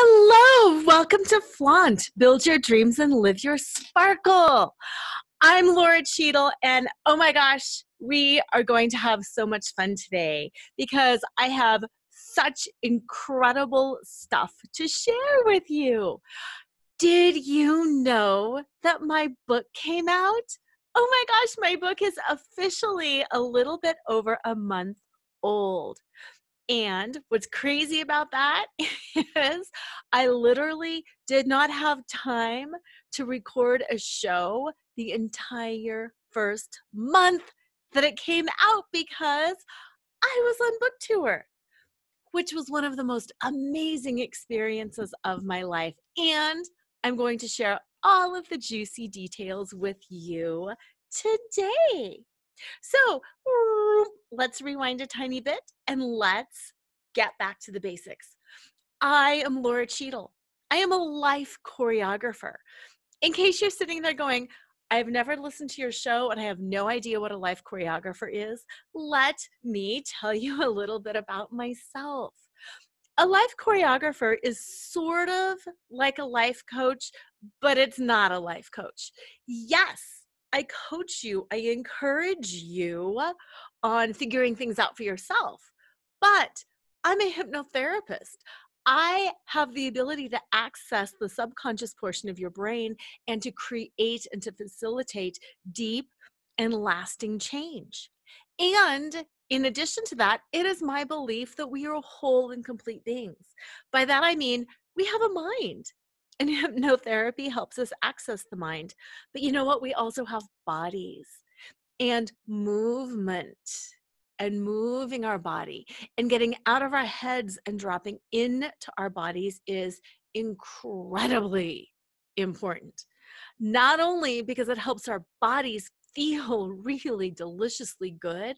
Hello, welcome to Flaunt. Build your dreams and live your sparkle. I'm Lora Cheadle, and oh my gosh, we are going to have so much fun today because I have such incredible stuff to share with you. Did you know that my book came out? Oh my gosh, my book is officially a little bit over a month old. And what's crazy about that is I literally did not have time to record a show the entire first month that it came out because I was on book tour, which was one of the most amazing experiences of my life. And I'm going to share all of the juicy details with you today. So let's rewind a tiny bit and let's get back to the basics. I am Lora Cheadle. I am a life choreographer. In case you're sitting there going, I've never listened to your show and I have no idea what a life choreographer is, let me tell you a little bit about myself. A life choreographer is sort of like a life coach, but it's not a life coach. Yes, I coach you, I encourage you on figuring things out for yourself, but I'm a hypnotherapist. I have the ability to access the subconscious portion of your brain and to create and to facilitate deep and lasting change. And in addition to that, it is my belief that we are whole and complete beings. By that I mean we have a mind. And hypnotherapy helps us access the mind. But you know what? We also have bodies and movement and moving our body and getting out of our heads and dropping into our bodies is incredibly important. Not only because it helps our bodies feel really deliciously good,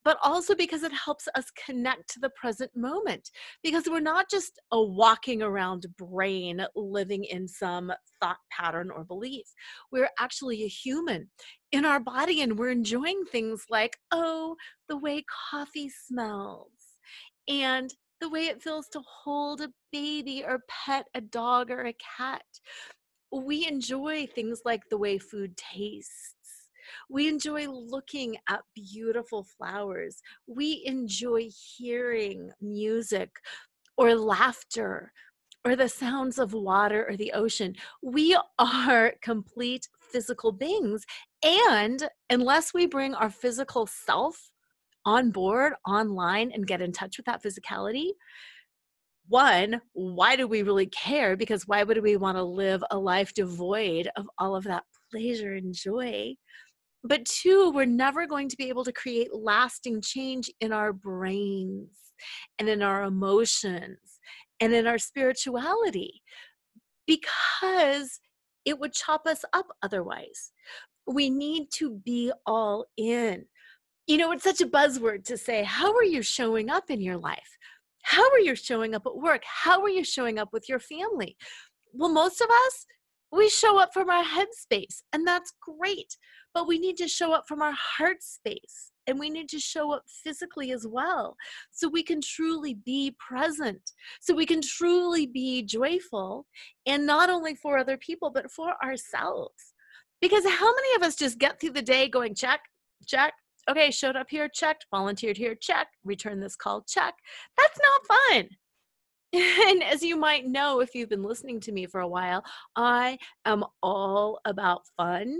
but also because it helps us connect to the present moment, because we're not just a walking around brain living in some thought pattern or belief. We're actually a human in our body, and we're enjoying things like, oh, the way coffee smells and the way it feels to hold a baby or pet a dog or a cat. We enjoy things like the way food tastes. We enjoy looking at beautiful flowers. We enjoy hearing music or laughter or the sounds of water or the ocean. We are complete physical beings. And unless we bring our physical self on board online and get in touch with that physicality, one, why do we really care? Because why would we want to live a life devoid of all of that pleasure and joy? But two, we're never going to be able to create lasting change in our brains and in our emotions and in our spirituality because it would chop us up otherwise. We need to be all in. You know, it's such a buzzword to say, how are you showing up in your life? How are you showing up at work? How are you showing up with your family? Well, most of us, we show up from our head space, and that's great. But we need to show up from our heart space, and we need to show up physically as well, so we can truly be present, so we can truly be joyful, and not only for other people, but for ourselves. Because how many of us just get through the day going, check, check, okay, showed up here, checked, volunteered here, check, returned this call, check. That's not fun. And as you might know, if you've been listening to me for a while, I am all about fun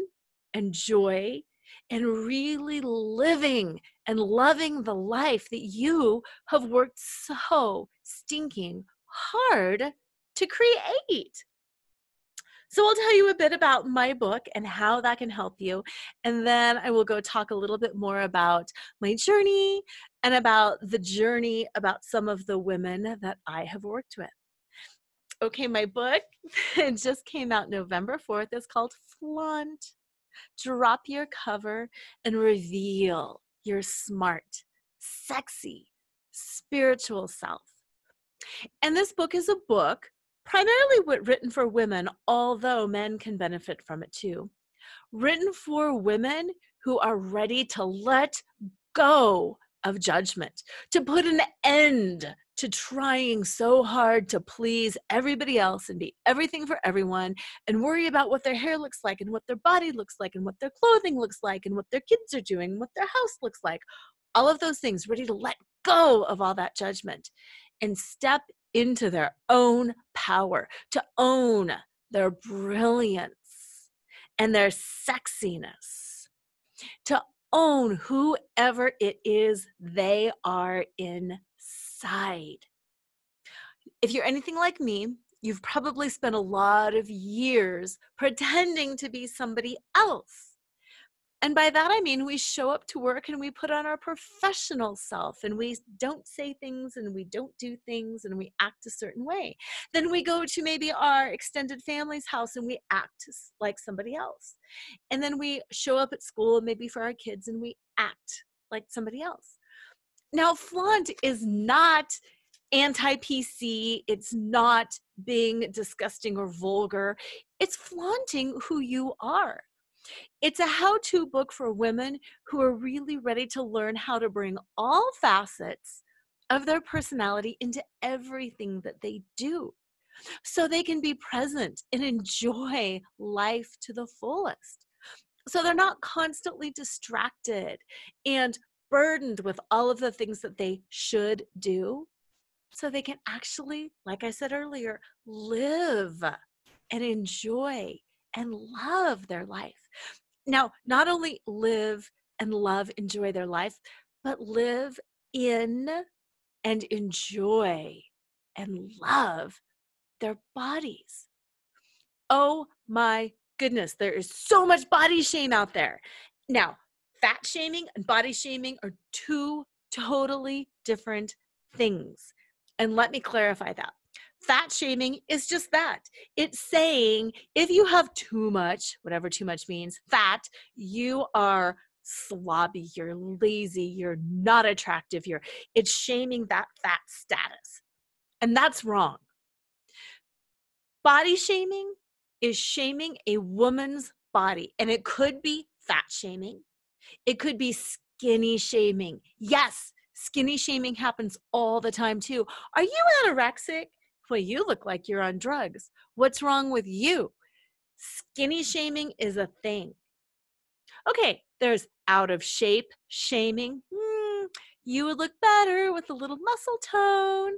and joy and really living and loving the life that you have worked so stinking hard to create. So I'll tell you a bit about my book and how that can help you. And then I will go talk a little bit more about my journey and about the journey about some of the women that I have worked with. Okay, my book, it just came out November 4th. It's called Flaunt. Drop your cover and reveal your smart, sexy, spiritual self. And this book is a book primarily written for women, although men can benefit from it too. Written for women who are ready to let go of judgment, to put an end to trying so hard to please everybody else and be everything for everyone and worry about what their hair looks like and what their body looks like and what their clothing looks like and what their kids are doing and what their house looks like. All of those things, ready to let go of all that judgment and step into their own power, to own their brilliance and their sexiness, to own whoever it is they are inside. If you're anything like me, you've probably spent a lot of years pretending to be somebody else. And by that, I mean, we show up to work and we put on our professional self and we don't say things and we don't do things and we act a certain way. Then we go to maybe our extended family's house and we act like somebody else. And then we show up at school, maybe for our kids, and we act like somebody else. Now, flaunt is not anti-PC. It's not being disgusting or vulgar. It's flaunting who you are. It's a how-to book for women who are really ready to learn how to bring all facets of their personality into everything that they do, so they can be present and enjoy life to the fullest. So they're not constantly distracted and burdened with all of the things that they should do, so they can actually, like I said earlier, live and enjoy and love their life. Now, not only live and love, enjoy their life, but live in and enjoy and love their bodies. Oh my goodness, there is so much body shame out there. Now, fat shaming and body shaming are two totally different things. And let me clarify that. Fat shaming is just that. It's saying if you have too much, whatever too much means, fat, you are slobby, you're lazy, you're not attractive, it's shaming that fat status. And that's wrong. Body shaming is shaming a woman's body. And it could be fat shaming. It could be skinny shaming. Yes, skinny shaming happens all the time too. Are you anorexic? Well, you look like you're on drugs. What's wrong with you? Skinny shaming is a thing. Okay, there's out of shape shaming. You would look better with a little muscle tone.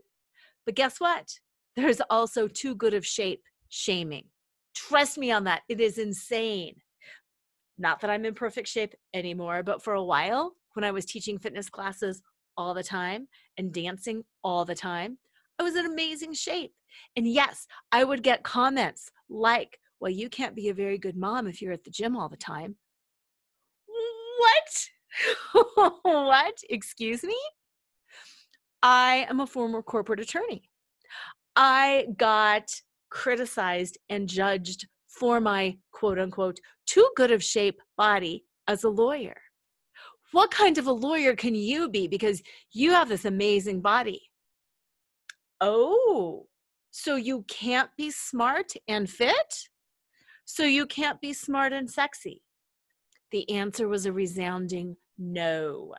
But guess what? There's also too good of shape shaming. Trust me on that. It is insane. Not that I'm in perfect shape anymore, but for a while, when I was teaching fitness classes all the time and dancing all the time, I was in amazing shape. And yes, I would get comments like, well, you can't be a very good mom if you're at the gym all the time. What? What? Excuse me? I am a former corporate attorney. I got criticized and judged for my quote unquote too good of shape body as a lawyer. What kind of a lawyer can you be because you have this amazing body? Oh, so you can't be smart and fit? So you can't be smart and sexy? The answer was a resounding no.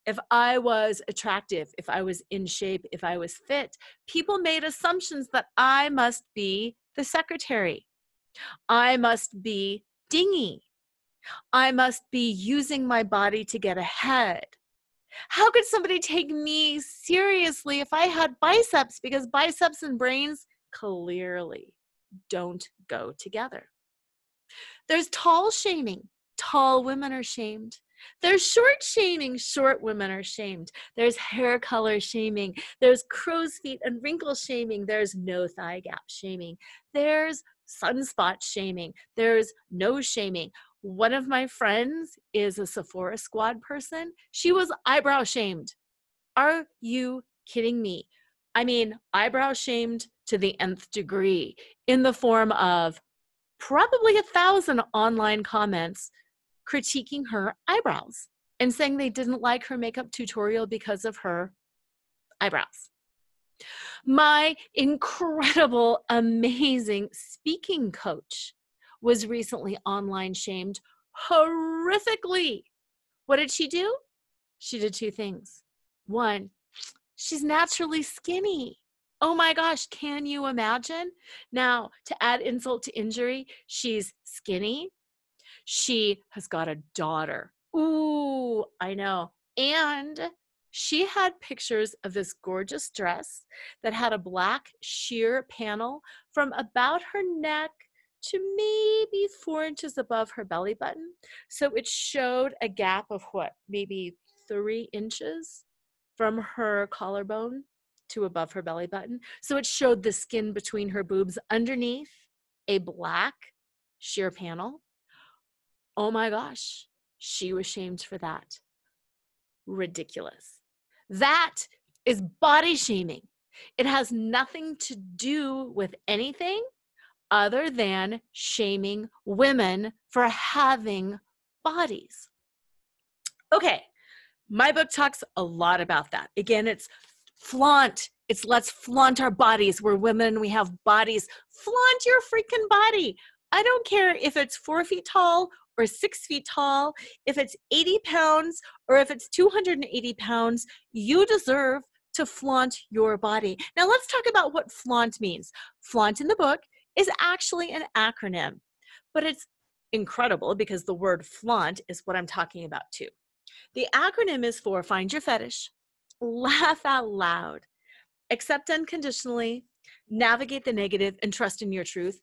If I was attractive, if I was in shape, if I was fit, people made assumptions that I must be the secretary. I must be dingy. I must be using my body to get ahead. How could somebody take me seriously if I had biceps? Because biceps and brains clearly don't go together. There's tall shaming. Tall women are shamed. There's short shaming. Short women are shamed. There's hair color shaming. There's crow's feet and wrinkle shaming. There's no thigh gap shaming. There's sunspot shaming. There's nose shaming. One of my friends is a Sephora Squad person. She was eyebrow shamed. Are you kidding me? I mean, eyebrow shamed to the nth degree in the form of probably 1,000 online comments critiquing her eyebrows and saying they didn't like her makeup tutorial because of her eyebrows. My incredible, amazing speaking coach was recently online shamed horrifically. What did she do? She did two things. One, she's naturally skinny. Oh my gosh, can you imagine? Now, to add insult to injury, she's skinny. She has got a daughter. Ooh, I know. And she had pictures of this gorgeous dress that had a black sheer panel from about her neck to maybe 4 inches above her belly button. So it showed a gap of what, maybe 3 inches from her collarbone to above her belly button. So it showed the skin between her boobs underneath a black sheer panel. Oh my gosh, she was shamed for that. Ridiculous. That is body shaming. It has nothing to do with anything other than shaming women for having bodies. Okay, my book talks a lot about that. Again, it's flaunt. It's let's flaunt our bodies. We're women, we have bodies. Flaunt your freaking body. I don't care if it's 4 feet tall or 6 feet tall, if it's 80 pounds or if it's 280 pounds, you deserve to flaunt your body. Now let's talk about what flaunt means. Flaunt in the book is actually an acronym, but it's incredible because the word flaunt is what I'm talking about too. The acronym is for find your fetish, laugh out loud, accept unconditionally, navigate the negative, and trust in your truth.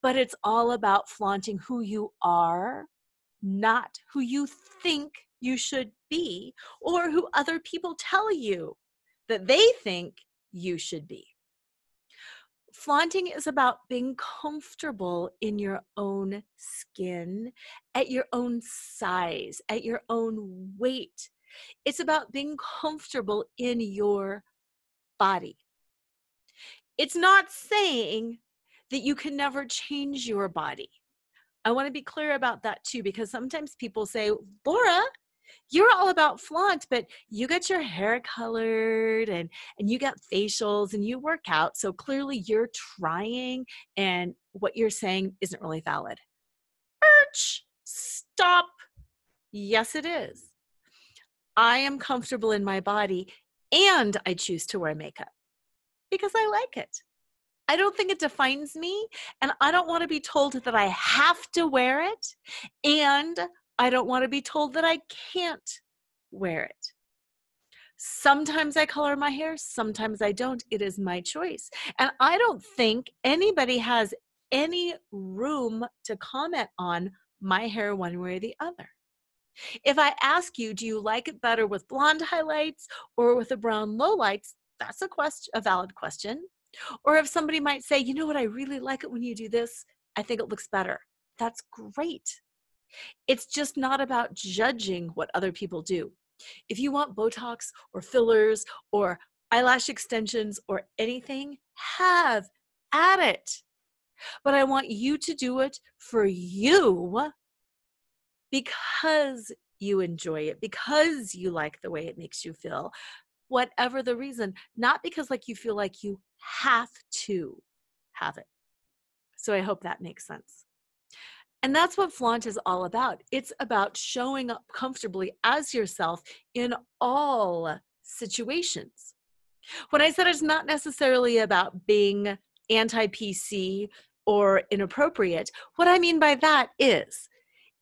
But it's all about flaunting who you are, not who you think you should be or who other people tell you that they think you should be. Flaunting is about being comfortable in your own skin, at your own size, at your own weight. It's about being comfortable in your body. It's not saying that you can never change your body. I want to be clear about that too, because sometimes people say, Lora, you're all about flaunt, but you get your hair colored and you got facials and you work out. So clearly you're trying and what you're saying isn't really valid. Stop. Yes, it is. I am comfortable in my body and I choose to wear makeup because I like it. I don't think it defines me, and I don't want to be told that I have to wear it, and I don't want to be told that I can't wear it. Sometimes I color my hair, sometimes I don't. It is my choice. And I don't think anybody has any room to comment on my hair one way or the other. If I ask you, do you like it better with blonde highlights or with the brown lowlights? That's a valid question. Or if somebody might say, you know what, I really like it when you do this. I think it looks better. That's great. It's just not about judging what other people do. If you want Botox or fillers or eyelash extensions or anything, have at it. But I want you to do it for you because you enjoy it, because you like the way it makes you feel. Whatever the reason, not because like you feel like you have to have it. So I hope that makes sense. And that's what flaunt is all about. It's about showing up comfortably as yourself in all situations. When I said it's not necessarily about being anti-PC or inappropriate, what I mean by that is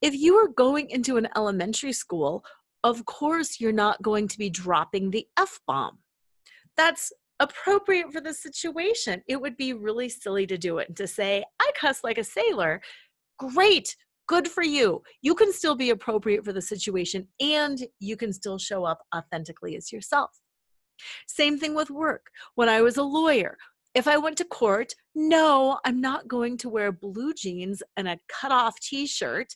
if you are going into an elementary school, of course, you're not going to be dropping the F-bomb. That's appropriate for the situation. It would be really silly to do it and to say, I cuss like a sailor. Great, good for you. You can still be appropriate for the situation and you can still show up authentically as yourself. Same thing with work. When I was a lawyer, if I went to court, no, I'm not going to wear blue jeans and a cut-off t-shirt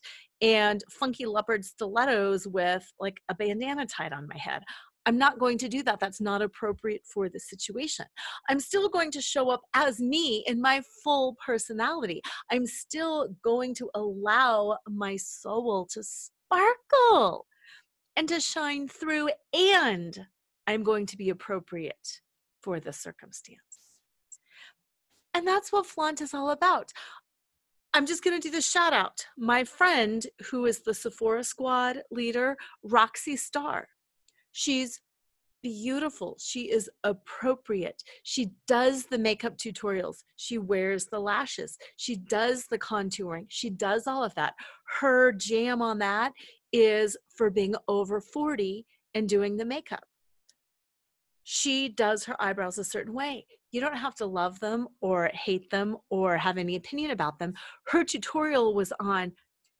and funky leopard stilettos with like a bandana tied on my head. I'm not going to do that. That's not appropriate for the situation. I'm still going to show up as me in my full personality. I'm still going to allow my soul to sparkle and to shine through, and I'm going to be appropriate for the circumstance. And that's what flaunt is all about. I'm just going to do the shout out. My friend, who is the Sephora Squad leader, Roxy Starr. She's beautiful. She is appropriate. She does the makeup tutorials. She wears the lashes. She does the contouring. She does all of that. Her jam on that is for being over 40 and doing the makeup. She does her eyebrows a certain way. You don't have to love them or hate them or have any opinion about them. Her tutorial was on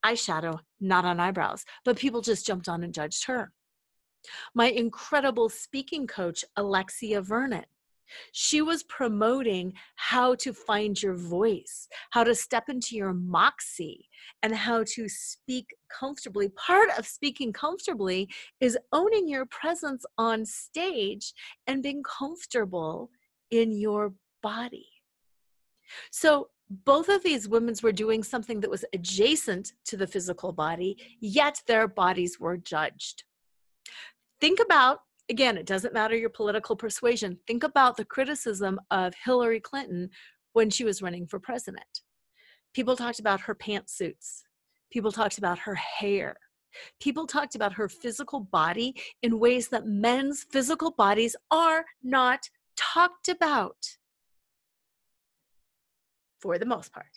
eyeshadow, not on eyebrows, but people just jumped on and judged her. My incredible speaking coach, Alexia Vernon, she was promoting how to find your voice, how to step into your moxie, and how to speak comfortably. Part of speaking comfortably is owning your presence on stage and being comfortable in your body. So both of these women were doing something that was adjacent to the physical body, yet their bodies were judged. Think about, again, it doesn't matter your political persuasion. Think about the criticism of Hillary Clinton when she was running for president. People talked about her pantsuits. People talked about her hair. People talked about her physical body in ways that men's physical bodies are not talked about, for the most part.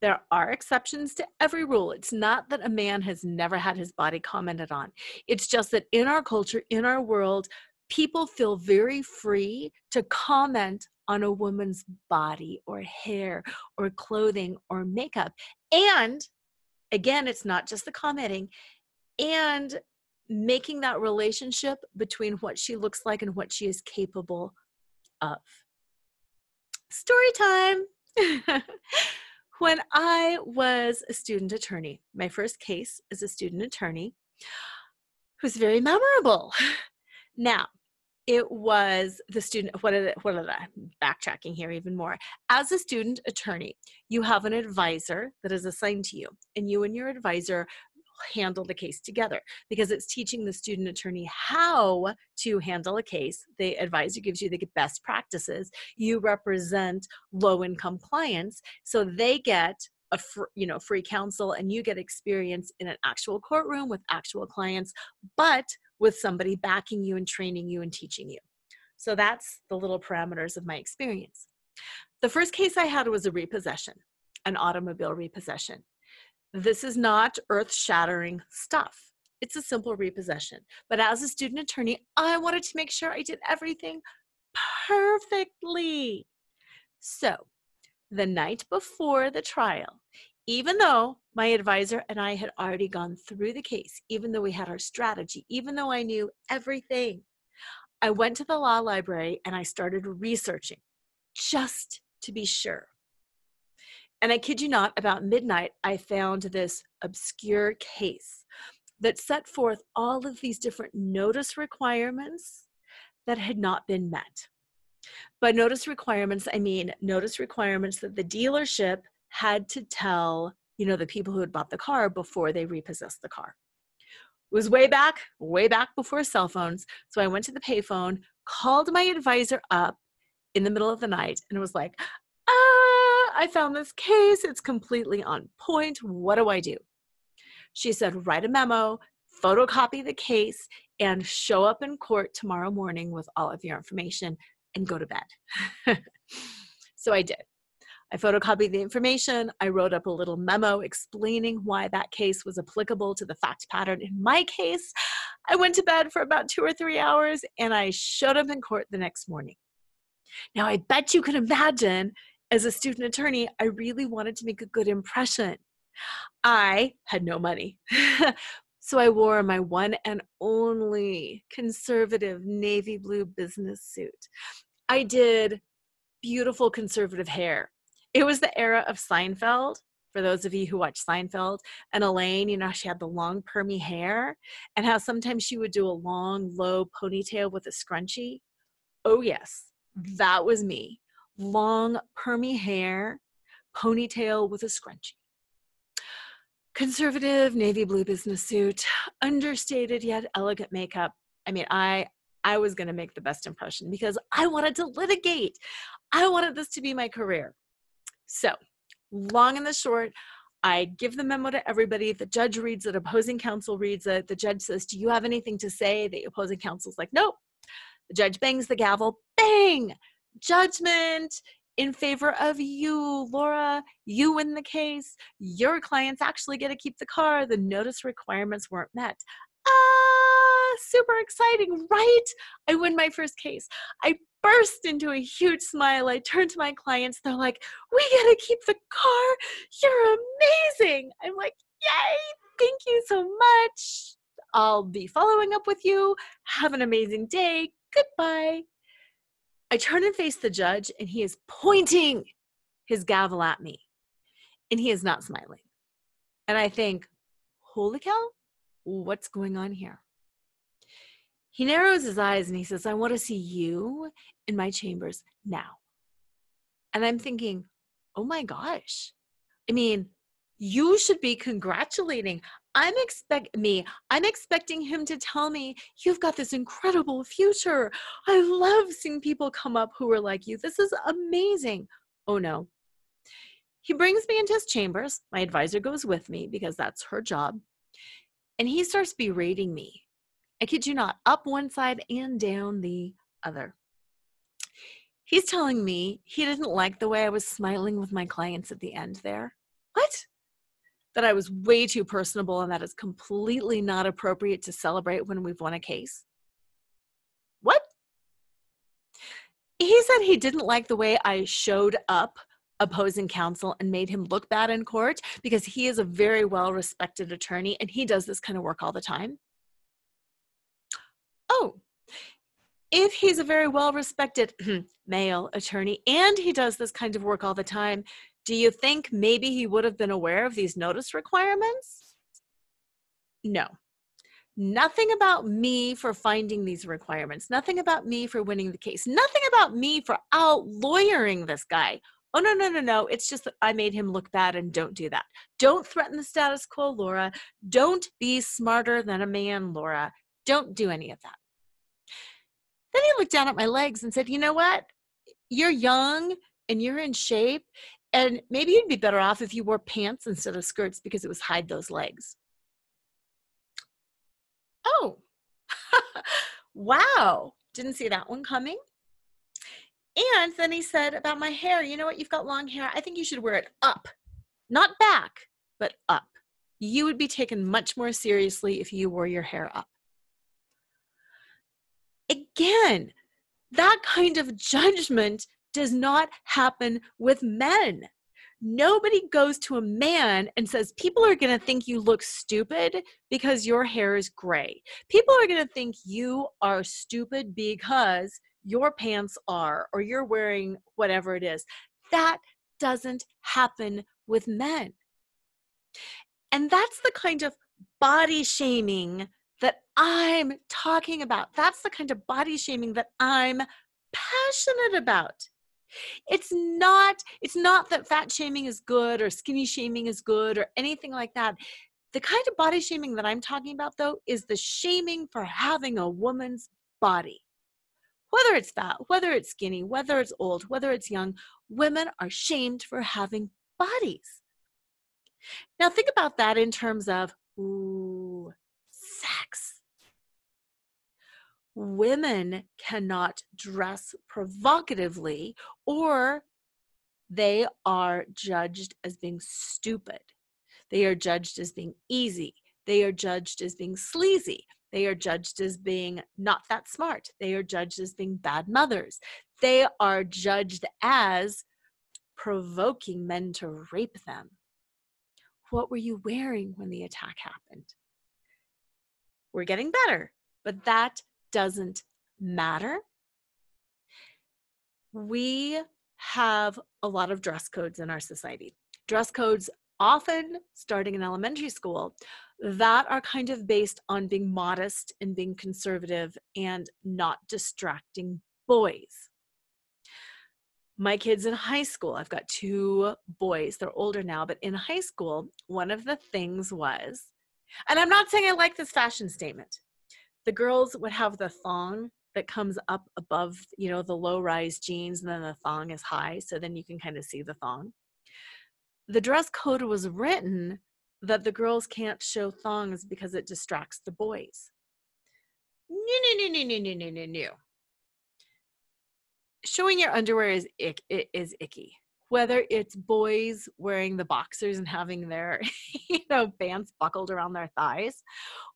There are exceptions to every rule. It's not that a man has never had his body commented on. It's just that in our culture, in our world, people feel very free to comment on a woman's body or hair or clothing or makeup. And again, it's not just the commenting, and making that relationship between what she looks like and what she is capable of. Story time. When I was a student attorney, my first case as a student attorney was very memorable. Now, it was the student, what did I, backtracking here even more. As a student attorney, you have an advisor that is assigned to you, and you and your advisor handle the case together, because it's teaching the student attorney how to handle a case. The advisor gives you the best practices. You represent low-income clients, so they get a free counsel, and you get experience in an actual courtroom with actual clients, but with somebody backing you and training you and teaching you. So that's the little parameters of my experience. The first case I had was a repossession, an automobile repossession. This is not earth-shattering stuff. It's a simple repossession. But as a student attorney, I wanted to make sure I did everything perfectly. So the night before the trial, even though my advisor and I had already gone through the case, even though we had our strategy, even though I knew everything, I went to the law library and I started researching just to be sure. And I kid you not, about midnight, I found this obscure case that set forth all of these different notice requirements that had not been met. By notice requirements, I mean notice requirements that the dealership had to tell, the people who had bought the car before they repossessed the car. It was way back before cell phones. So I went to the payphone, called my advisor up in the middle of the night, and was like, I found this case. It's completely on point. What do I do? She said, write a memo, photocopy the case, and show up in court tomorrow morning with all of your information and go to bed. So I did. I photocopied the information. I wrote up a little memo explaining why that case was applicable to the fact pattern in my case. I went to bed for about 2 or 3 hours, and I showed up in court the next morning. Now, I bet you can imagine, as a student attorney, I really wanted to make a good impression. I had no money. So I wore my one and only conservative navy blue business suit. I did beautiful conservative hair. It was the era of Seinfeld, for those of you who watch Seinfeld. And Elaine, she had the long permy hair, and how sometimes she would do a long, low ponytail with a scrunchie. Oh yes, that was me. Long permy hair, ponytail with a scrunchie. Conservative navy blue business suit, understated yet elegant makeup. I mean, I was going to make the best impression because I wanted to litigate. I wanted this to be my career. So, long and the short, I give the memo to everybody. The judge reads it. Opposing counsel reads it. The judge says, do you have anything to say? The opposing counsel's like, nope, The judge bangs the gavel, bang! Judgment in favor of you, Laura. You win the case. Your clients actually get to keep the car. The notice requirements weren't met. Super exciting, right? I win my first case. I burst into a huge smile. I turn to my clients. They're like, we get to keep the car. You're amazing. I'm like, yay, thank you so much. I'll be following up with you. Have an amazing day. Goodbye. I turn and face the judge, and he is pointing his gavel at me, and he is not smiling. And I think, holy cow, what's going on here? He narrows his eyes and he says, I want to see you in my chambers now. And I'm thinking, oh my gosh. I mean, you should be congratulating. I'm expecting him to tell me, you've got this incredible future. I love seeing people come up who are like you. This is amazing. Oh no. He brings me into his chambers. My advisor goes with me because that's her job. And he starts berating me. I kid you not, up one side and down the other. He's telling me he didn't like the way I was smiling with my clients at the end there. What? That I was way too personable and that it's completely not appropriate to celebrate when we've won a case. What? He said he didn't like the way I showed up opposing counsel and made him look bad in court because he is a very well-respected attorney and he does this kind of work all the time. Oh, if he's a very well-respected male attorney and he does this kind of work all the time, do you think maybe he would have been aware of these notice requirements? No. Nothing about me for finding these requirements. Nothing about me for winning the case. Nothing about me for out-lawyering this guy. Oh, no, no, no, no. It's just that I made him look bad and don't do that. Don't threaten the status quo, Laura. Don't be smarter than a man, Laura. Don't do any of that. Then he looked down at my legs and said, you know what? You're young and you're in shape, and maybe you'd be better off if you wore pants instead of skirts because it was hide those legs. Oh, wow. Didn't see that one coming. And then he said about my hair, you know what? You've got long hair. I think you should wear it up, not back, but up. You would be taken much more seriously if you wore your hair up. Again, that kind of judgment does not happen with men. Nobody goes to a man and says, people are going to think you look stupid because your hair is gray. People are going to think you are stupid because your pants are, or you're wearing whatever it is. That doesn't happen with men. And that's the kind of body shaming that I'm talking about. That's the kind of body shaming that I'm passionate about. It's not that fat shaming is good or skinny shaming is good or anything like that. The kind of body shaming that I'm talking about, though, is the shaming for having a woman's body. Whether it's fat, whether it's skinny, whether it's old, whether it's young, women are shamed for having bodies. Now think about that in terms of, sex. Women cannot dress provocatively, or they are judged as being stupid. They are judged as being easy. They are judged as being sleazy. They are judged as being not that smart. They are judged as being bad mothers. They are judged as provoking men to rape them. What were you wearing when the attack happened? We're getting better, but that doesn't matter. We have a lot of dress codes in our society. Dress codes, often starting in elementary school, that are kind of based on being modest and being conservative and not distracting boys. My kids in high school, I've got 2 boys, they're older now, but in high school, one of the things was, and I'm not saying I like this fashion statement, the girls would have the thong that comes up above, the low-rise jeans, and then the thong is high, so then you can kind of see the thong. The dress code was written that the girls can't show thongs because it distracts the boys. No. Showing your underwear is icky. Whether it's boys wearing the boxers and having their, pants buckled around their thighs,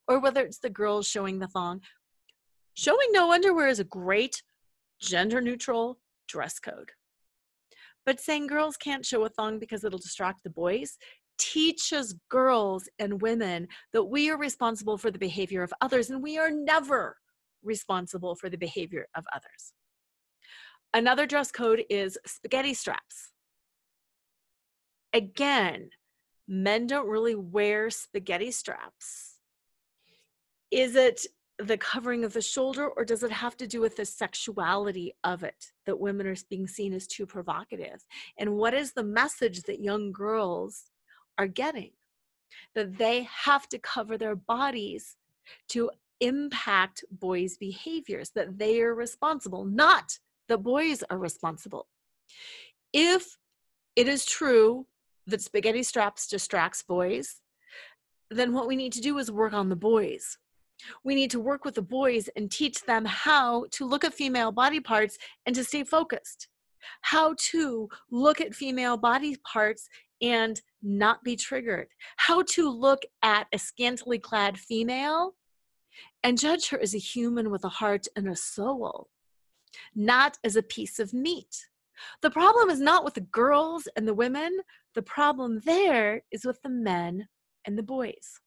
or whether it's the girls showing the thong, showing no underwear is a great gender-neutral dress code. But saying girls can't show a thong because it'll distract the boys teaches girls and women that we are responsible for the behavior of others, and we are never responsible for the behavior of others. Another dress code is spaghetti straps. Again, men don't really wear spaghetti straps. Is it the covering of the shoulder, or does it have to do with the sexuality of it, that women are being seen as too provocative? And what is the message that young girls are getting? That they have to cover their bodies to impact boys' behaviors, that they are responsible, not the boys are responsible. If it is true that spaghetti straps distracts boys, then what we need to do is work on the boys. We need to work with the boys and teach them how to look at female body parts and to stay focused. How to look at female body parts and not be triggered. How to look at a scantily clad female and judge her as a human with a heart and a soul, not as a piece of meat. The problem is not with the girls and the women. The problem there is with the men and the boys.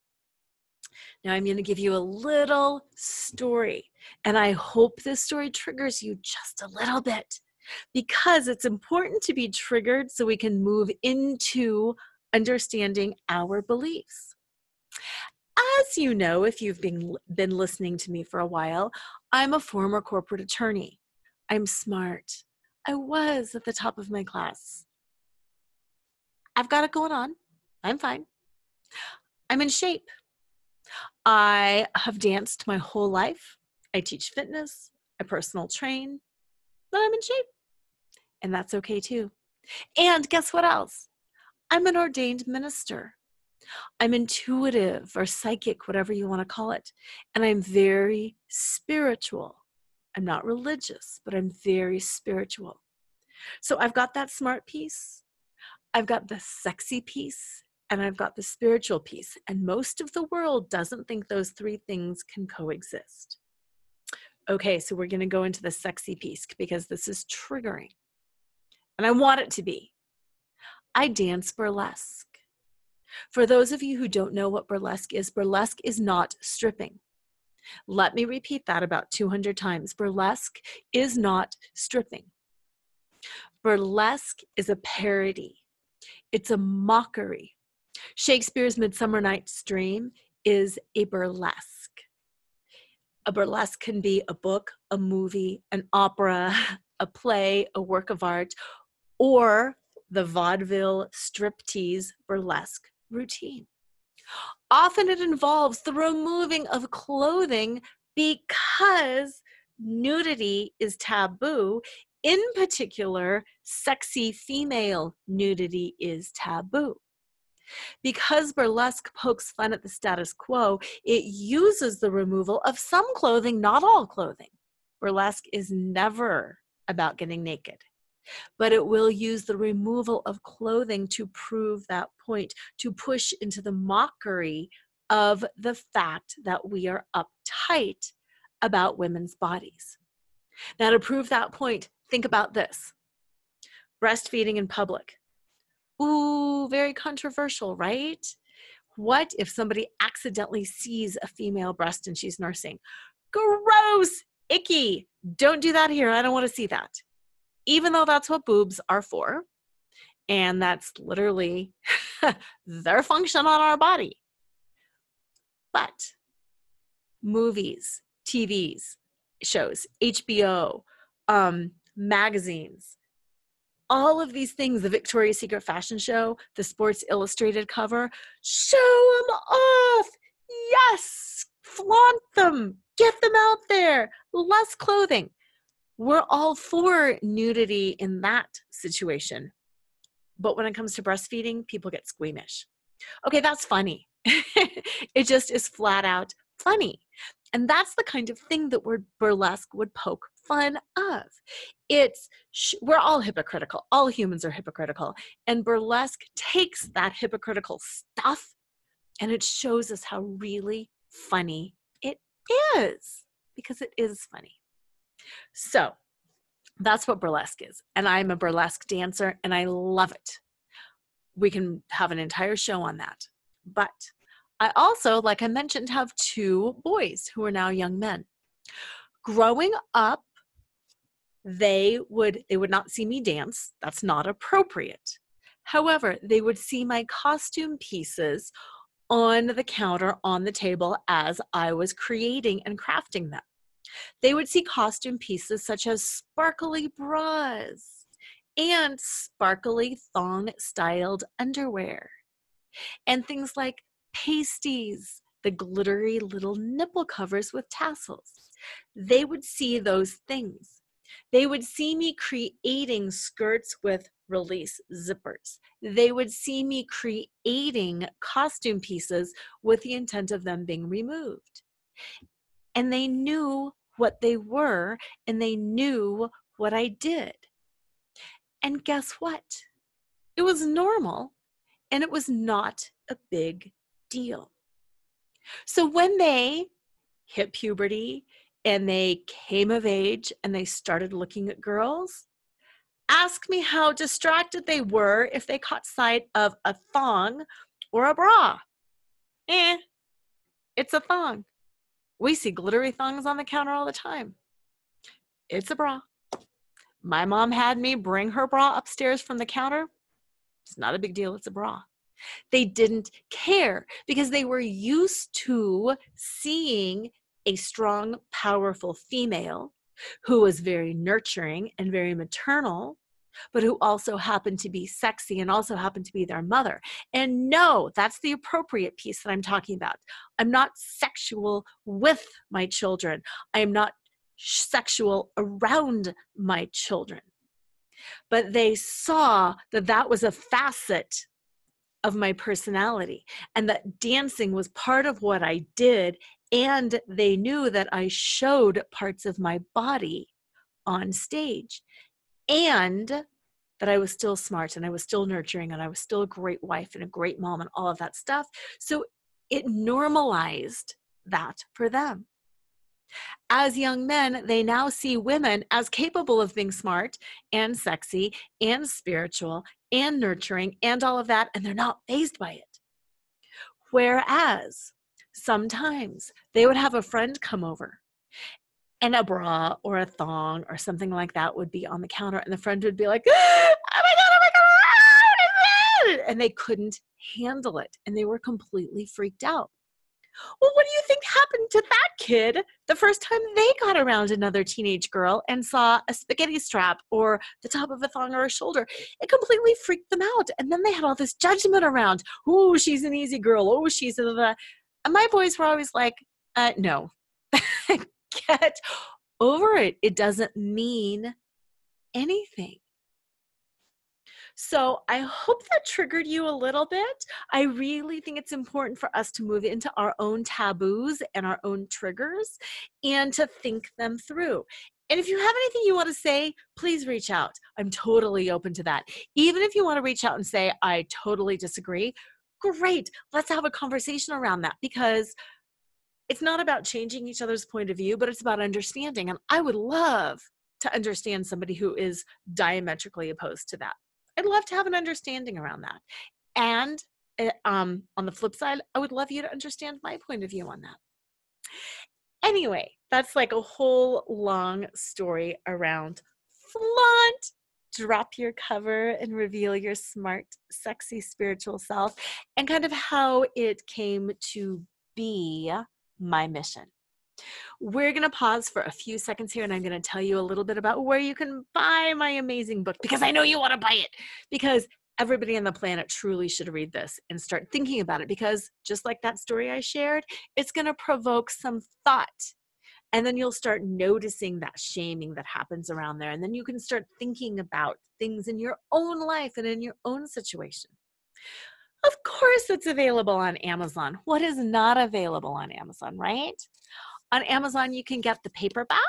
Now I'm going to give you a little story, and I hope this story triggers you just a little bit, because it's important to be triggered so we can move into understanding our beliefs. As you know, if you've been listening to me for a while, I'm a former corporate attorney. I'm smart. I was at the top of my class. I've got it going on. I'm fine. I'm in shape. I have danced my whole life. I teach fitness. I personal train. But I'm in shape. And that's okay too. And guess what else? I'm an ordained minister. I'm intuitive or psychic, whatever you want to call it. And I'm very spiritual. I'm not religious, but I'm very spiritual. So I've got that smart piece. I've got the sexy piece. And I've got the spiritual piece. And most of the world doesn't think those three things can coexist. Okay, so we're going to go into the sexy piece because this is triggering. And I want it to be. I dance burlesque. For those of you who don't know what burlesque is not stripping. Let me repeat that about 200 times. Burlesque is not stripping. Burlesque is a parody. It's a mockery. Shakespeare's Midsummer Night's Dream is a burlesque. A burlesque can be a book, a movie, an opera, a play, a work of art, or the vaudeville striptease burlesque routine. Often it involves the removing of clothing because nudity is taboo. In particular, sexy female nudity is taboo. Because burlesque pokes fun at the status quo, it uses the removal of some clothing, not all clothing. Burlesque is never about getting naked, but it will use the removal of clothing to prove that point, to push into the mockery of the fact that we are uptight about women's bodies. Now, to prove that point, think about this. Breastfeeding in public. Ooh, very controversial, right? What if somebody accidentally sees a female breast and she's nursing? Gross, icky. Don't do that here. I don't want to see that. Even though that's what boobs are for, and that's literally their function on our body. But movies, TVs, shows, HBO, magazines, all of these things, the Victoria's Secret fashion show, the Sports Illustrated cover, show them off. Yes, flaunt them, get them out there, less clothing. We're all for nudity in that situation. But when it comes to breastfeeding, people get squeamish. Okay, that's funny. It just is flat out funny. And that's the kind of thing that burlesque would poke fun of. We're all hypocritical. All humans are hypocritical. And burlesque takes that hypocritical stuff and it shows us how really funny it is, because it is funny. So that's what burlesque is. And I'm a burlesque dancer and I love it. We can have an entire show on that. But I also, like I mentioned, have 2 boys who are now young men. Growing up, they would not see me dance. That's not appropriate. However, they would see my costume pieces on the counter, on the table, as I was creating and crafting them. They would see costume pieces such as sparkly bras and sparkly thong-styled underwear, and things like pasties, the glittery little nipple covers with tassels. They would see those things. They would see me creating skirts with release zippers. They would see me creating costume pieces with the intent of them being removed. And they knew what they were, and they knew what I did. And guess what? It was normal, and it was not a big deal. So when they hit puberty and they came of age and they started looking at girls, ask me how distracted they were if they caught sight of a thong or a bra. It's a thong. We see glittery thongs on the counter all the time. It's a bra. My mom had me bring her bra upstairs from the counter. It's not a big deal. It's a bra. They didn't care because they were used to seeing a strong, powerful female who was very nurturing and very maternal, but who also happened to be sexy and also happened to be their mother. And no, that's the appropriate piece that I'm talking about. I'm not sexual with my children. I am not sexual around my children. But they saw that that was a facet of my personality and that dancing was part of what I did. And they knew that I showed parts of my body on stage and that I was still smart and I was still nurturing and I was still a great wife and a great mom and all of that stuff. So it normalized that for them. As young men, they now see women as capable of being smart and sexy and spiritual and nurturing and all of that, and they're not fazed by it. Whereas sometimes they would have a friend come over and a bra or a thong or something like that would be on the counter, and the friend would be like, oh my God, what is this? And they couldn't handle it, and they were completely freaked out. Well, what do you think happened to that kid the first time they got around another teenage girl and saw a spaghetti strap or the top of a thong or a shoulder? It completely freaked them out. And then they had all this judgment around, oh, she's an easy girl. Oh, she's a... And my boys were always like, no, get over it. It doesn't mean anything. So I hope that triggered you a little bit. I really think it's important for us to move into our own taboos and our own triggers and to think them through. And if you have anything you want to say, please reach out. I'm totally open to that. Even if you want to reach out and say, I totally disagree, great. Let's have a conversation around that, because it's not about changing each other's point of view, but it's about understanding. And I would love to understand somebody who is diametrically opposed to that. I'd love to have an understanding around that. And on the flip side, I would love you to understand my point of view on that. Anyway, that's like a whole long story around flaunt. Drop your cover and reveal your smart, sexy, spiritual self, and kind of how it came to be my mission. We're going to pause for a few seconds here, and I'm going to tell you a little bit about where you can buy my amazing book, because I know you want to buy it, because everybody on the planet truly should read this and start thinking about it, because just like that story I shared, it's going to provoke some thought. And then you'll start noticing that shaming that happens around there. And then you can start thinking about things in your own life and in your own situation. Of course, it's available on Amazon. What is not available on Amazon, right? On Amazon, you can get the paperback,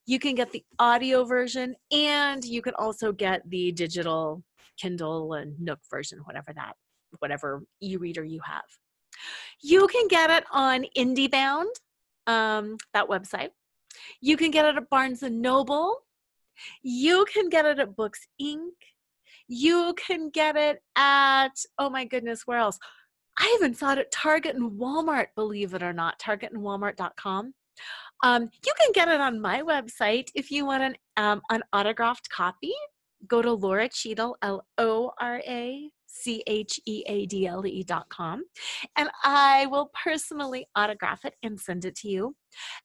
you can get the audio version, and you can also get the digital Kindle and Nook version, whatever e-reader you have. You can get it on IndieBound, that website. You can get it at Barnes & Noble. You can get it at Books Inc. You can get it at, oh my goodness, where else? I even saw it at Target and Walmart, believe it or not, targetandwalmart.com. You can get it on my website if you want an autographed copy. Go to Lora Cheadle, LoraCheadle.com, and I will personally autograph it and send it to you.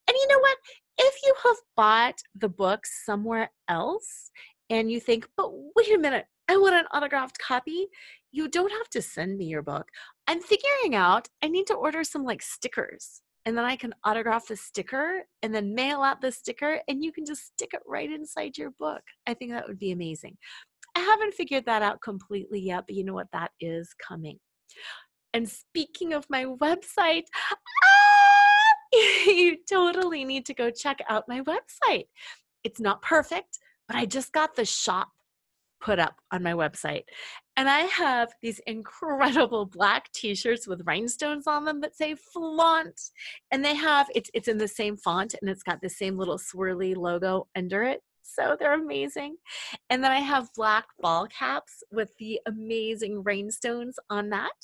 And you know what? If you have bought the book somewhere else and you think, but wait a minute, I want an autographed copy, you don't have to send me your book. I'm figuring out I need to order some like stickers, and then I can autograph the sticker and then mail out the sticker, and you can just stick it right inside your book. I think that would be amazing. I haven't figured that out completely yet, but you know what? That is coming. And speaking of my website, you totally need to go check out my website. It's not perfect, but I just got the shop put up on my website. And I have these incredible black t-shirts with rhinestones on them that say flaunt. And they have, it's in the same font, and it's got the same little swirly logo under it. So they're amazing. And then I have black ball caps with the amazing rhinestones on that.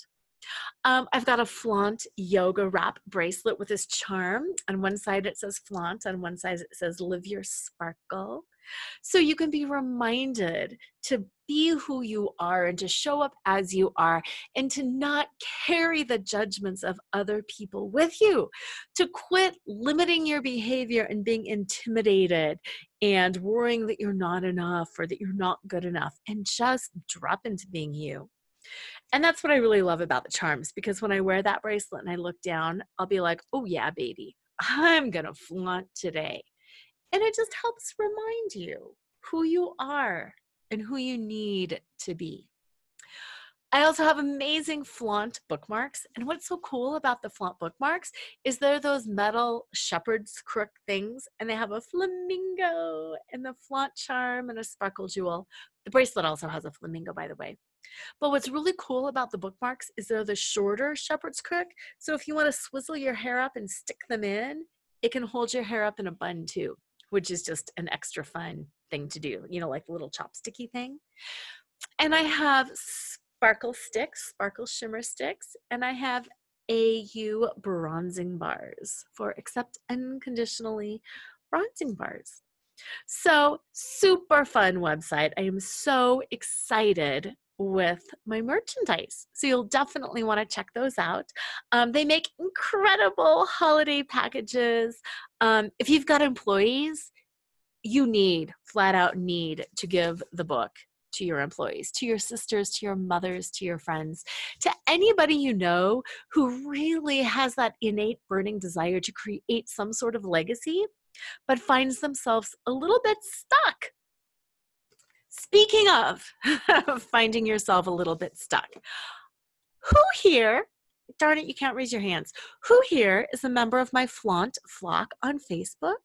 I've got a flaunt yoga wrap bracelet with this charm. On one side it says flaunt, on one side it says live your sparkle. So you can be reminded to be who you are and to show up as you are, and to not carry the judgments of other people with you, to quit limiting your behavior and being intimidated and worrying that you're not enough or that you're not good enough, and just drop into being you. And that's what I really love about the charms, because when I wear that bracelet and I look down, I'll be like, oh yeah, baby, I'm gonna flaunt today. And it just helps remind you who you are and who you need to be. I also have amazing flaunt bookmarks. And what's so cool about the flaunt bookmarks is they're those metal shepherd's crook things, and they have a flamingo and the flaunt charm and a sparkle jewel. The bracelet also has a flamingo, by the way. But what's really cool about the bookmarks is they're the shorter shepherd's crook. So if you want to swizzle your hair up and stick them in, it can hold your hair up in a bun too, which is just an extra fun thing to do, you know, like a little chopsticky thing. And I have sparkle sticks, sparkle shimmer sticks, and I have AU bronzing bars for accept unconditionally bronzing bars. So super fun website. I am so excited with my merchandise. So you'll definitely want to check those out. They make incredible holiday packages. If you've got employees, you flat out need to give the book to your employees, to your sisters, to your mothers, to your friends, to anybody you know who really has that innate burning desire to create some sort of legacy, but finds themselves a little bit stuck. Speaking of finding yourself a little bit stuck, who here, darn it, you can't raise your hands, who here is a member of my flaunt flock on Facebook?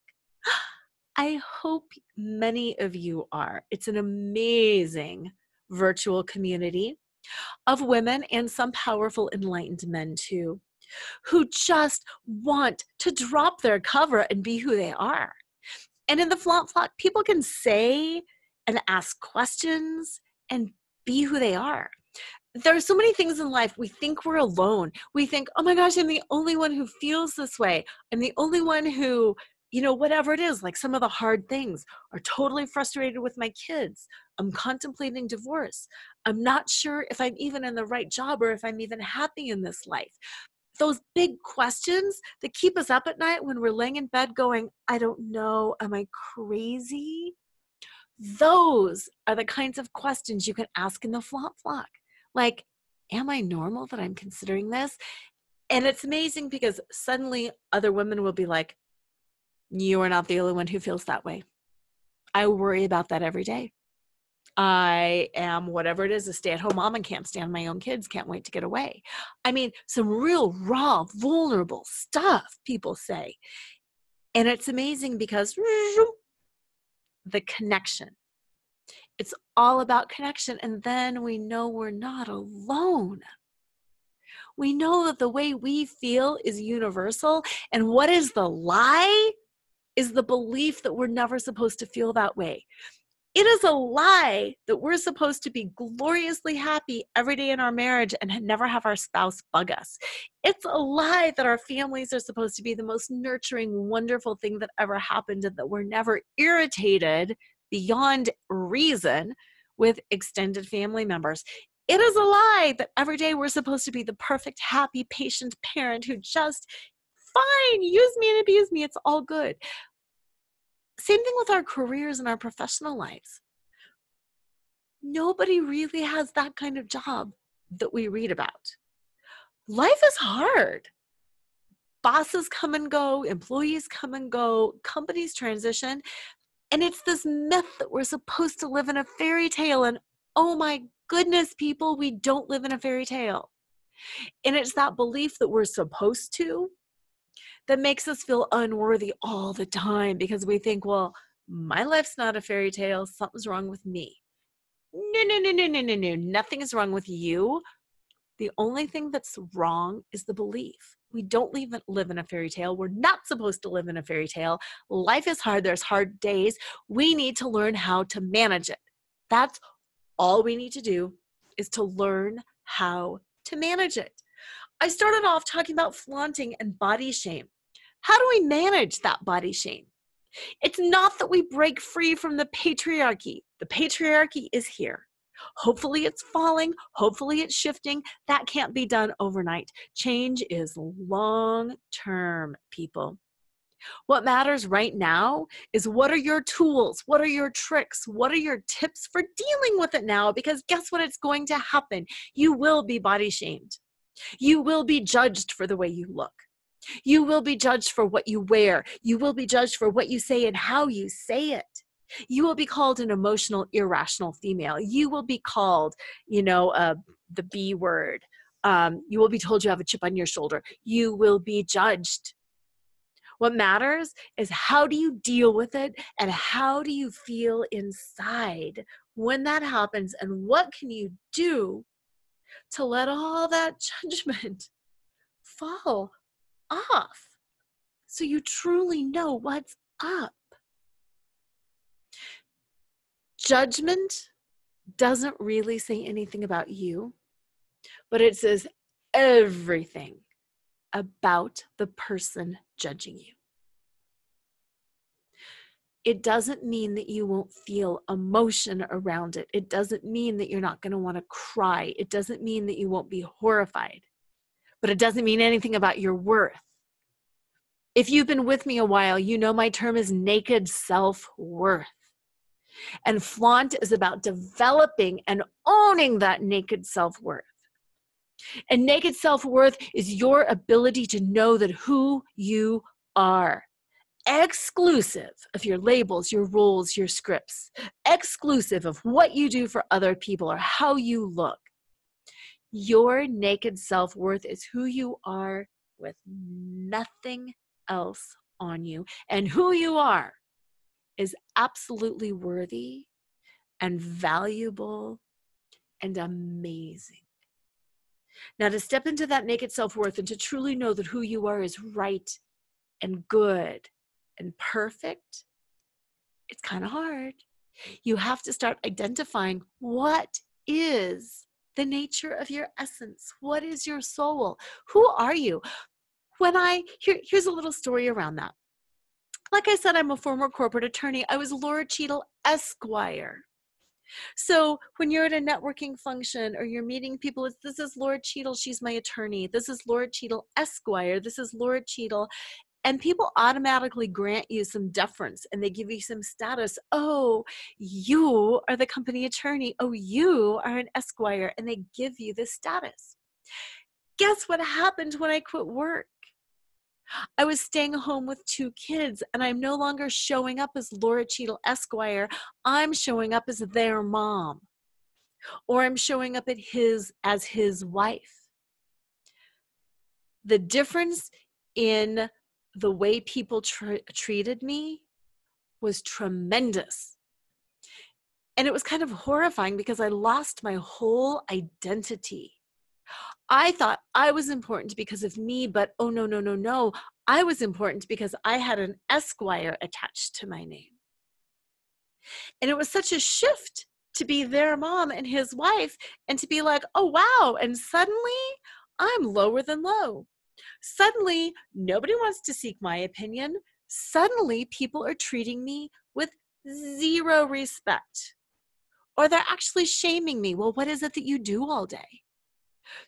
I hope many of you are. It's an amazing virtual community of women, and some powerful, enlightened men too, who just want to drop their cover and be who they are. And in the flaunt flock, people can say and ask questions and be who they are. There are so many things in life we think we're alone. We think, oh my gosh, I'm the only one who feels this way. I'm the only one who, you know, whatever it is, like some of the hard things, are totally frustrated with my kids. I'm contemplating divorce. I'm not sure if I'm even in the right job or if I'm even happy in this life. Those big questions that keep us up at night when we're laying in bed going, I don't know, am I crazy? Those are the kinds of questions you can ask in the flaunt flock. Like, am I normal that I'm considering this? And it's amazing because suddenly other women will be like, you are not the only one who feels that way. I worry about that every day. I am whatever it is, a stay-at-home mom and can't stand my own kids, can't wait to get away. I mean, some real raw, vulnerable stuff people say. And it's amazing because the connection. It's all about connection. And then we know we're not alone. We know that the way we feel is universal. And what is the lie? Is the belief that we're never supposed to feel that way. It is a lie that we're supposed to be gloriously happy every day in our marriage and never have our spouse bug us. It's a lie that our families are supposed to be the most nurturing, wonderful thing that ever happened and that we're never irritated beyond reason with extended family members. It is a lie that every day we're supposed to be the perfect, happy, patient parent who just, fine, use me and abuse me, it's all good. Same thing with our careers and our professional lives. Nobody really has that kind of job that we read about. Life is hard. Bosses come and go, employees come and go, companies transition, and it's this myth that we're supposed to live in a fairy tale, and oh my goodness, people, we don't live in a fairy tale. And it's that belief that we're supposed to that makes us feel unworthy all the time because we think, well, my life's not a fairy tale. Something's wrong with me. No. Nothing is wrong with you. The only thing that's wrong is the belief. We don't live in a fairy tale. We're not supposed to live in a fairy tale. Life is hard. There's hard days. We need to learn how to manage it. That's all we need to do is to learn how to manage it. I started off talking about flaunting and body shame. How do we manage that body shame? It's not that we break free from the patriarchy. The patriarchy is here. Hopefully it's falling. Hopefully it's shifting. That can't be done overnight. Change is long-term, people. What matters right now is what are your tools? What are your tricks? What are your tips for dealing with it now? Because guess what? It's going to happen. You will be body shamed. You will be judged for the way you look. You will be judged for what you wear. You will be judged for what you say and how you say it. You will be called an emotional, irrational female. You will be called, the B word. You will be told you have a chip on your shoulder. You will be judged. What matters is how do you deal with it and how do you feel inside when that happens, and what can you do to let all that judgment fall off so you truly know what's up. Judgment doesn't really say anything about you, but it says everything about the person judging you. It doesn't mean that you won't feel emotion around it. It doesn't mean that you're not going to want to cry. It doesn't mean that you won't be horrified, but it doesn't mean anything about your worth. If you've been with me a while, you know my term is naked self-worth. And flaunt is about developing and owning that naked self-worth. And naked self-worth is your ability to know that who you are, exclusive of your labels, your roles, your scripts, exclusive of what you do for other people or how you look. Your naked self-worth is who you are with nothing else on you. And who you are is absolutely worthy and valuable and amazing. Now, to step into that naked self-worth and to truly know that who you are is right and good and perfect, it's kind of hard. You have to start identifying what is the nature of your essence. What is your soul? Who are you? Here's a little story around that. Like I said, I'm a former corporate attorney. I was Lora Cheadle, Esquire. So when you're at a networking function or you're meeting people, this is Lora Cheadle, she's my attorney. This is Lora Cheadle, Esquire. This is Lora Cheadle. And people automatically grant you some deference and they give you some status. Oh, you are the company attorney. Oh, you are an Esquire. And they give you this status. Guess what happened when I quit work? I was staying home with 2 kids, and I'm no longer showing up as Lora Cheadle Esquire. I'm showing up as their mom, or I'm showing up as his wife. The difference in the way people treated me was tremendous. And it was kind of horrifying because I lost my whole identity. I thought I was important because of me, but oh, no, no, no, no. I was important because I had an Esquire attached to my name. And it was such a shift to be their mom and his wife and to be like, oh, wow. And suddenly I'm lower than low. Suddenly nobody wants to seek my opinion. Suddenly people are treating me with zero respect. Or they're actually shaming me. Well, what is it that you do all day?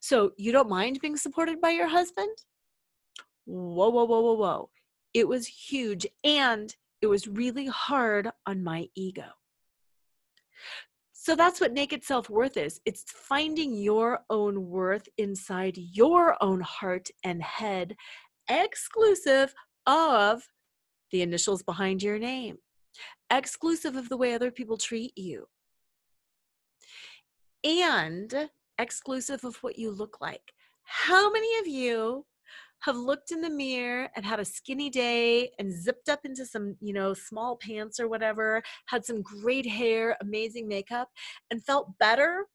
So you don't mind being supported by your husband? Whoa, whoa, whoa, whoa, whoa. It was huge, and it was really hard on my ego. So that's what naked self-worth is. It's finding your own worth inside your own heart and head, exclusive of the initials behind your name, exclusive of the way other people treat you, and exclusive of what you look like. How many of you have looked in the mirror and had a skinny day and zipped up into some, small pants or whatever, had some great hair, amazing makeup, and felt better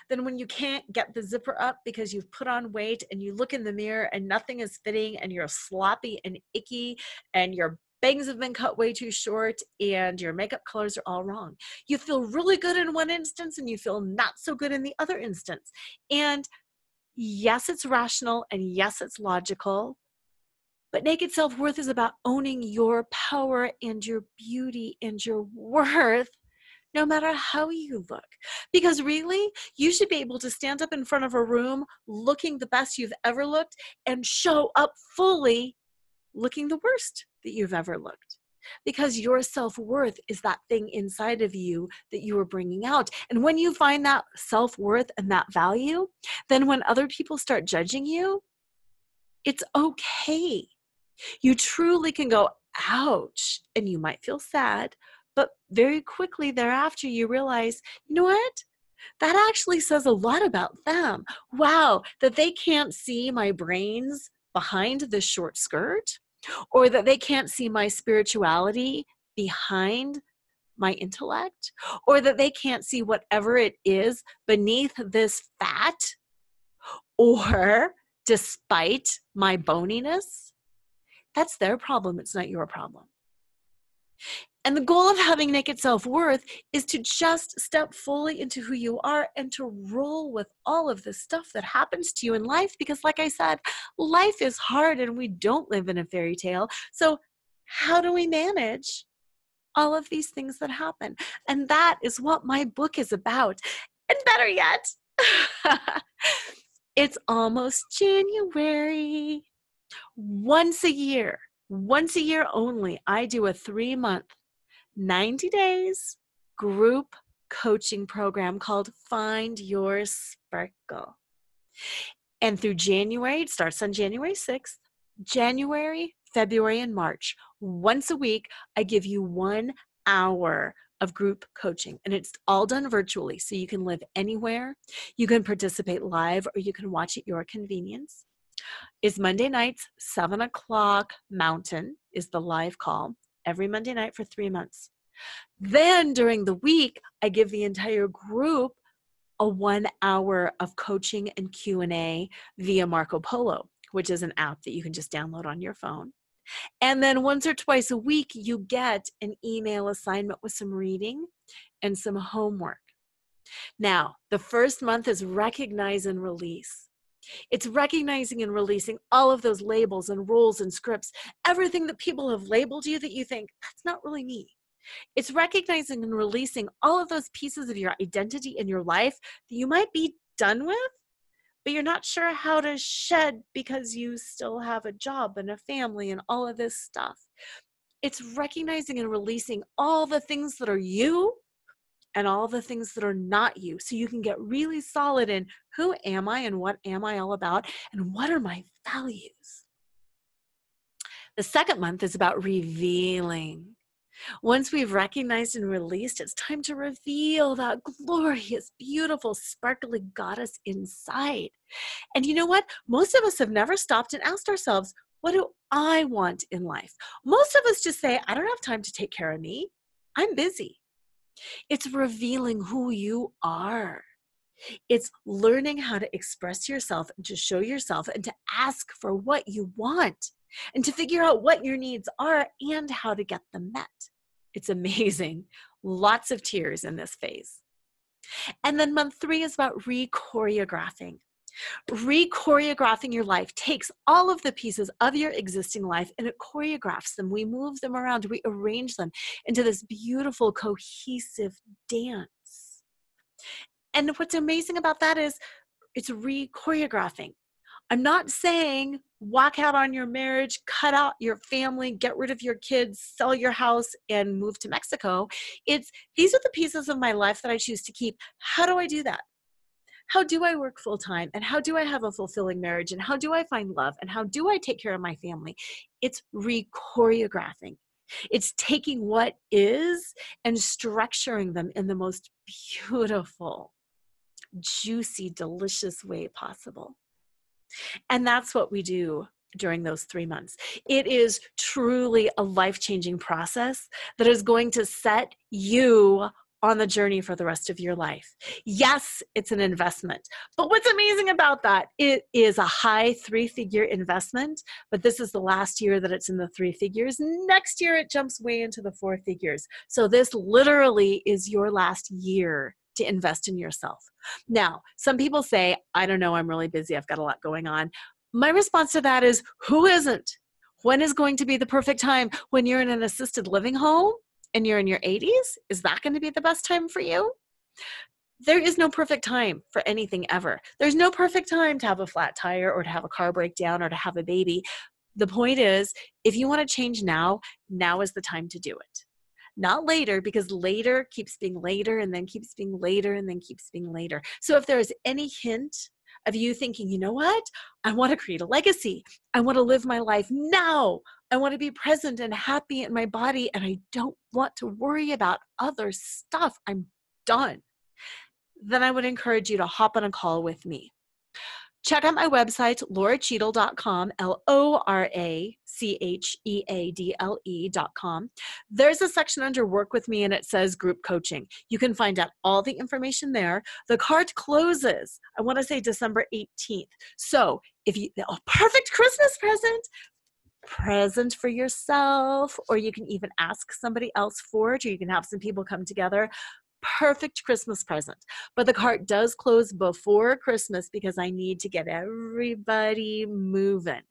than when you can't get the zipper up because you've put on weight and you look in the mirror and nothing is fitting and you're sloppy and icky and your bangs have been cut way too short and your makeup colors are all wrong. You feel really good in one instance and you feel not so good in the other instance. And yes, it's rational, and yes, it's logical, but naked self-worth is about owning your power and your beauty and your worth, no matter how you look. Because really, you should be able to stand up in front of a room looking the best you've ever looked and show up fully looking the worst that you've ever looked. Because your self-worth is that thing inside of you that you are bringing out. And when you find that self-worth and that value, then when other people start judging you, it's okay. You truly can go, ouch, and you might feel sad, but very quickly thereafter you realize, you know what? That actually says a lot about them. Wow, that they can't see my brains behind this short skirt, or that they can't see my spirituality behind my intellect, or that they can't see whatever it is beneath this fat, or despite my boniness. That's their problem. It's not your problem. And the goal of having naked self-worth is to just step fully into who you are and to roll with all of the stuff that happens to you in life. Because like I said, life is hard and we don't live in a fairy tale. So how do we manage all of these things that happen? And that is what my book is about. And better yet, it's almost January. Once a year only, I do a 3-month 90 days group coaching program called Find Your Sparkle. And through January, it starts on January 6th, January, February, and March. Once a week, I give you 1 hour of group coaching, and it's all done virtually. So you can live anywhere. You can participate live, or you can watch at your convenience. It's Monday nights, 7 o'clock Mountain is the live call every Monday night for 3 months. Then during the week, I give the entire group a 1 hour of coaching and Q&A via Marco Polo, which is an app that you can just download on your phone. And then once or twice a week, you get an email assignment with some reading and some homework. Now, the first month is recognize and release. It's recognizing and releasing all of those labels and rules and scripts, everything that people have labeled you that you think, that's not really me. It's recognizing and releasing all of those pieces of your identity in your life that you might be done with, but you're not sure how to shed because you still have a job and a family and all of this stuff. It's recognizing and releasing all the things that are you and all the things that are not you, so you can get really solid in who am I and what am I all about and what are my values. The second month is about revealing. Once we've recognized and released, it's time to reveal that glorious, beautiful, sparkly goddess inside. And you know what? Most of us have never stopped and asked ourselves, what do I want in life? Most of us just say, I don't have time to take care of me. I'm busy. It's revealing who you are. It's learning how to express yourself and to show yourself and to ask for what you want and to figure out what your needs are and how to get them met. It's amazing. Lots of tears in this phase. And then month 3 is about re-choreographing. Re-choreographing your life takes all of the pieces of your existing life and it choreographs them. We move them around, we arrange them into this beautiful, cohesive dance. And what's amazing about that is it's re-choreographing. I'm not saying walk out on your marriage, cut out your family, get rid of your kids, sell your house, and move to Mexico. It's these are the pieces of my life that I choose to keep. How do I do that? How do I work full time? And how do I have a fulfilling marriage? And how do I find love? And how do I take care of my family? It's re-choreographing. It's taking what is and structuring them in the most beautiful, juicy, delicious way possible. And that's what we do during those 3 months. It is truly a life-changing process that is going to set you on the journey for the rest of your life. Yes, it's an investment. But what's amazing about that, it is a high 3-figure investment, but this is the last year that it's in the 3 figures. Next year, it jumps way into the 4 figures. So this literally is your last year to invest in yourself. Now, some people say, I don't know, I'm really busy. I've got a lot going on. My response to that is, who isn't? When is going to be the perfect time? When you're in an assisted living home and you're in your 80s? Is that going to be the best time for you? There is no perfect time for anything ever. There's no perfect time to have a flat tire or to have a car breakdown or to have a baby. The point is, if you want to change now, now is the time to do it. Not later, because later keeps being later and then keeps being later and then keeps being later. So if there's any hint of you thinking, you know what? I want to create a legacy. I want to live my life now. I want to be present and happy in my body and I don't want to worry about other stuff. I'm done. Then I would encourage you to hop on a call with me. Check out my website, loracheadle.com, LORACHEADLE.com. There's a section under Work With Me and it says Group Coaching. You can find out all the information there. The card closes, I want to say December 18th. So if you, perfect Christmas present for yourself, or you can even ask somebody else for it, or you can have some people come together. Perfect Christmas present. But the cart does close before Christmas because I need to get everybody moving.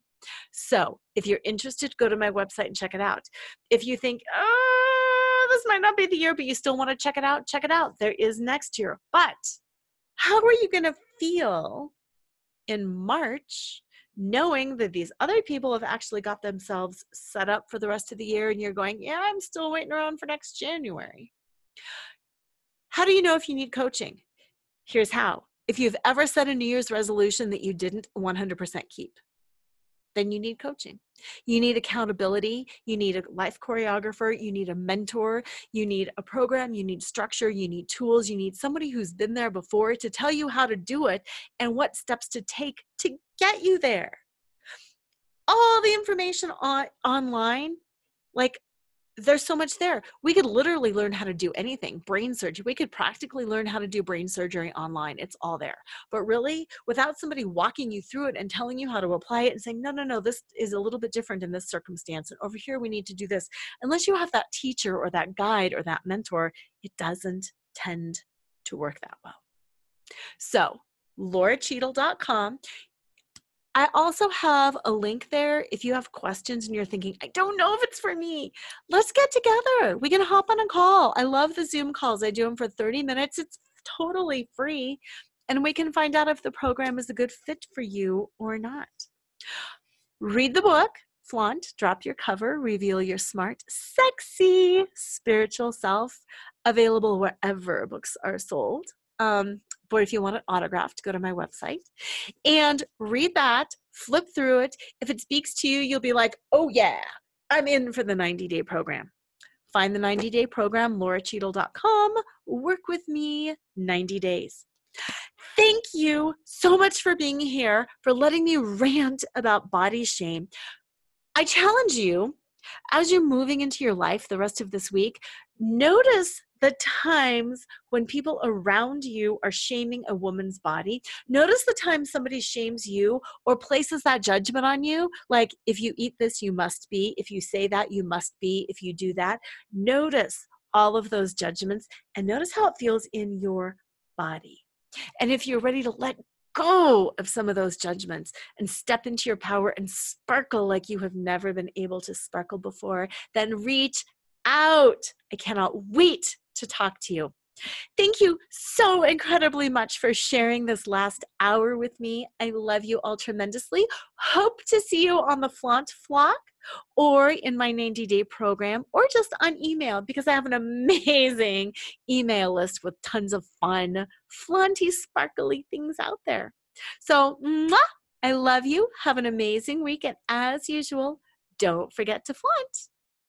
So if you're interested, go to my website and check it out. If you think, oh, this might not be the year, but you still want to check it out, check it out. There is next year. But how are you going to feel in March knowing that these other people have actually got themselves set up for the rest of the year and you're going, yeah, I'm still waiting around for next January? How do you know if you need coaching? Here's how. If you've ever set a New Year's resolution that you didn't 100% keep, then you need coaching. You need accountability. You need a life choreographer. You need a mentor. You need a program. You need structure. You need tools. You need somebody who's been there before to tell you how to do it and what steps to take to get you there. All the information online, like, there's so much there. We could literally learn how to do anything. Brain surgery. We could practically learn how to do brain surgery online. It's all there. But really, without somebody walking you through it and telling you how to apply it and saying, no, this is a little bit different in this circumstance. And over here, we need to do this. Unless you have that teacher or that guide or that mentor, it doesn't tend to work that well. So, LoraCheadle.com. I also have a link there if you have questions and you're thinking, I don't know if it's for me. Let's get together. We can hop on a call. I love the Zoom calls. I do them for 30 minutes. It's totally free. And we can find out if the program is a good fit for you or not. Read the book, Flaunt, Drop Your Cover, Reveal Your Smart, Sexy Spiritual Self, available wherever books are sold. But if you want it autographed, go to my website and read that, flip through it. If it speaks to you, you'll be like, oh yeah, I'm in for the 90-day program. Find the 90-day program, LoraCheadle.com. Work with me 90 days. Thank you so much for being here, for letting me rant about body shame. I challenge you, as you're moving into your life the rest of this week, notice the times when people around you are shaming a woman's body. Notice the time somebody shames you or places that judgment on you, like if you eat this, you must be, if you say that, you must be, if you do that. Notice all of those judgments and notice how it feels in your body. And if you're ready to let go of some of those judgments and step into your power and sparkle like you have never been able to sparkle before, then reach out. I cannot wait to talk to you. Thank you so incredibly much for sharing this last hour with me. I love you all tremendously. Hope to see you on the Flaunt Flock or in my 90-day program or just on email, because I have an amazing email list with tons of fun, flaunty, sparkly things out there. So, mwah, I love you. Have an amazing week. And as usual, don't forget to flaunt.